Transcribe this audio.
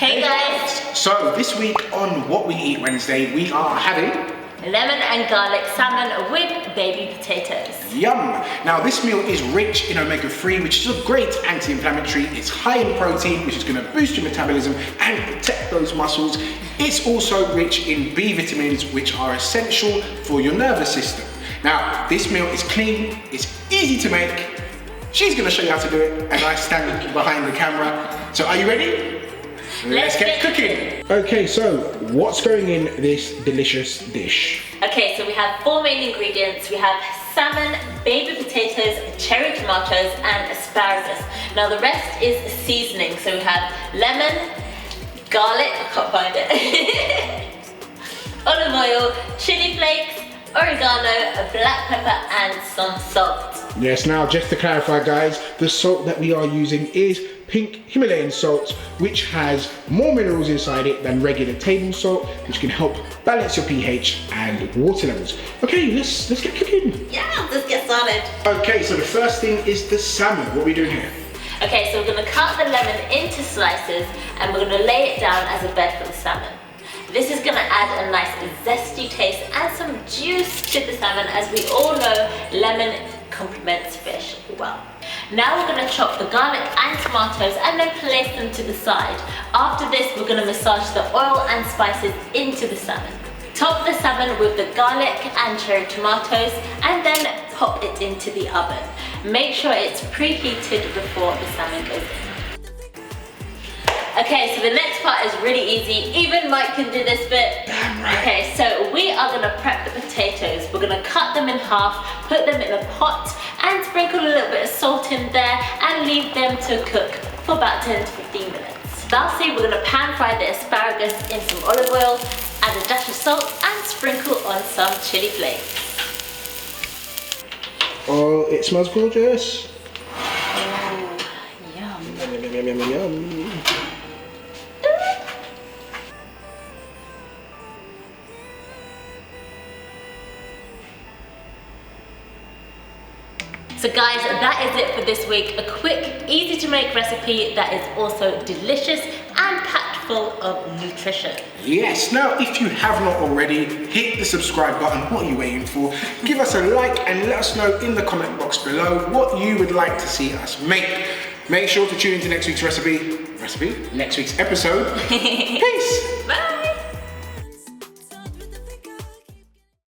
Hey guys! So this week on What We Eat Wednesday, we are having lemon and garlic salmon with baby potatoes. Yum! Now this meal is rich in omega-3, which is a great anti-inflammatory. It's high in protein, which is going to boost your metabolism and protect those muscles. It's also rich in B vitamins, which are essential for your nervous system. Now this meal is clean, it's easy to make. She's going to show you how to do it, and I stand behind the camera. So are you ready? Let's get cooking. Okay, so what's going in this delicious dish? Okay, so we have 4 main ingredients. We have salmon, baby potatoes, cherry tomatoes, and asparagus. Now the rest is seasoning. So we have lemon, garlic, I can't find it, olive oil, chili flakes, oregano, black pepper, and some salt. Yes, now just to clarify guys, the salt that we are using is pink Himalayan salt, which has more minerals inside it than regular table salt, which can help balance your pH and water levels. Okay, let's get cooking. Yeah, let's get started. Okay, so the first thing is the salmon. What are we doing here? Okay, so we're gonna cut the lemon into slices and we're gonna lay it down as a bed for the salmon. This is gonna add a nice zesty taste and some juice to the salmon, as we all know lemon complements fish well. Now we're going to chop the garlic and tomatoes and then place them to the side. After this, we're going to massage the oil and spices into the salmon. Top the salmon with the garlic and cherry tomatoes and then pop it into the oven. Make sure it's preheated before the salmon goes in. Okay, so the next part is really easy. Even Mike can do this bit. Damn right. Okay, so we are gonna prep the potatoes. We're gonna cut them in half, put them in a pot, and sprinkle a little bit of salt in there, and leave them to cook for about 10 to 15 minutes. Lastly, we're gonna pan fry the asparagus in some olive oil, add a dash of salt, and sprinkle on some chili flakes. Oh, it smells gorgeous. Oh, yum. Yum, yum, yum, yum, yum. So guys, that is it for this week. A quick, easy to make recipe that is also delicious and packed full of nutrition. Yes, now if you have not already, hit the subscribe button. What are you waiting for? Give us a like and let us know in the comment box below what you would like to see us make. Make sure to tune into next week's next week's episode. Peace.